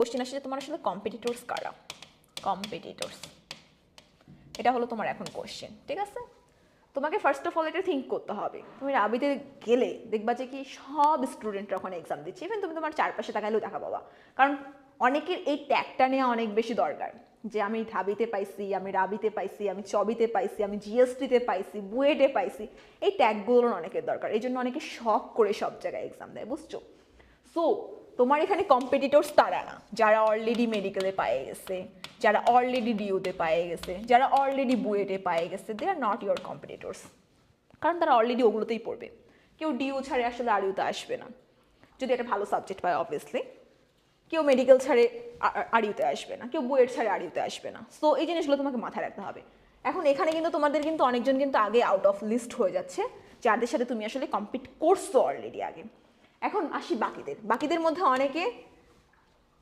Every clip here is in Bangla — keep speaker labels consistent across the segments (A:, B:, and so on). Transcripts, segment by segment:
A: কোশ্চেন আসছে তোমার আসলে কম্পিটিটরস কারা, কম্পিটিটরস, এটা হলো তোমার এখন কোশ্চেন। ঠিক আছে, তোমাকে ফার্স্ট অফ অল এটা থিঙ্ক করতে হবে। তুমি রাবিতে গেলে দেখবা যে কি সব স্টুডেন্টরা ওখানে এক্সাম দিচ্ছে, ইভেন তুমি তোমার চারপাশে তাকালেও দেখা পাবা। কারণ অনেকের এই ট্যাগটা নেওয়া অনেক বেশি দরকার, যে আমি ঢাবিতে পাইছি, আমি রাবিতে পাইছি, আমি চবিতে পাইছি, আমি জিএসটিতে পাইছি, বুয়েটে পাইছি, এই ট্যাগগুলোর অনেকের দরকার। এই জন্য অনেকে শখ করে সব জায়গায় এক্সাম দেয়, বুঝছো? সো তোমার এখানে কম্পিটিটরস তারা না যারা অলরেডি মেডিকেলে পায়ে গেছে, যারা অলরেডি ডিউতে পায়ে গেছে, যারা অলরেডি বুয়েটে পায়ে গেছে, দে আর নট ইউর কম্পিটিটরস। কারণ তারা অলরেডি ওগুলোতেই পড়বে। কেউ ডিউ ছাড়ে আসলে আরিউতে আসবে না, যদি একটা ভালো সাবজেক্ট পায় অবভিয়াসলি। কেউ মেডিকেল ছাড়ে আরিউতে আসবে না, কেউ বুয়েট ছাড়ে আরিউতে আসবে না। সো এই জিনিসগুলো তোমাকে মাথায় রাখতে হবে। এখন এখানে কিন্তু তোমাদের কিন্তু অনেকজন কিন্তু আগে আউট অফ লিস্ট হয়ে যাচ্ছে, যাদের সাথে তুমি আসলে কম্পিট করছো অলরেডি আগে। এখন আসি বাকিদের মধ্যে অনেকে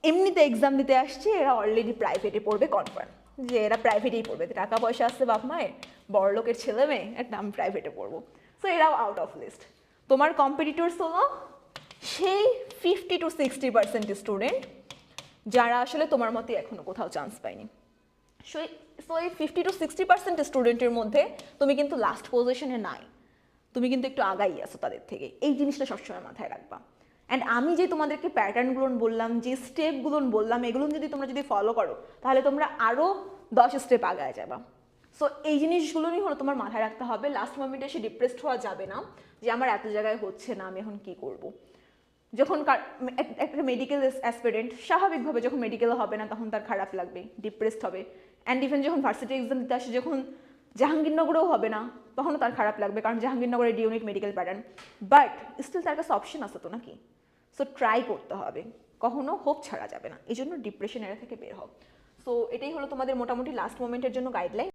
A: এমনিতে এক্সাম দিতে আসছে, এরা অলরেডি প্রাইভেটে পড়বে কনফার্ম, যে এরা প্রাইভেটেই পড়বে, টাকা পয়সা আসছে বাপ মায়ের, বড় লোকের ছেলে মেয়ে, একটা আমি প্রাইভেটে পড়বো। সো এরাও আউট অফ লিস্ট। তোমার কম্পিটিটরস হলো সেই 50-60% স্টুডেন্ট যারা আসলে তোমার মতে এখনো কোথাও চান্স পায়নি। সো এই 50-60% স্টুডেন্টের মধ্যে তুমি কিন্তু লাস্ট পজিশনে নাই, তুমি কিন্তু একটু আগাই আছো তাদের থেকে। এই জিনিসটা সবসময় মাথায় রাখবা। অ্যান্ড আমি যে তোমাদেরকে প্যাটার্নগুলো বললাম, যে স্টেপগুলো বললাম, এগুলো যদি ফলো করো তাহলে তোমরা আরও 10 স্টেপ আগায় যাবা। সো এই জিনিসগুলোই হলো তোমার মাথায় রাখতে হবে। লাস্ট মোমেন্টে এসে ডিপ্রেসড হওয়া যাবে না, যে আমার এত জায়গায় হচ্ছে না, আমি এখন কী করব। যখন একটা মেডিকেল অ্যাসপিরেন্ট স্বাভাবিকভাবে যখন মেডিকেল হবে না তখন তার খারাপ লাগবে, ডিপ্রেসড হবে। অ্যান্ড ইভেন যখন ভার্সিটি এক্সাম দিতে আসে, যখন জাহাঙ্গীরনগরেও হবে না তখনও তার খারাপ লাগবে, কারণ জাহাঙ্গীরনগরের unique medical pattern. But still তার কাছে অপশন আছে তো নাকি? সো ট্রাই করতে হবে, কখনো হোপ ছাড়া যাবে না। এই জন্য ডিপ্রেশন এরা থেকে বের হোক। সো এটাই হলো তোমাদের মোটামুটি লাস্ট মোমেন্টের জন্য গাইডলাইন।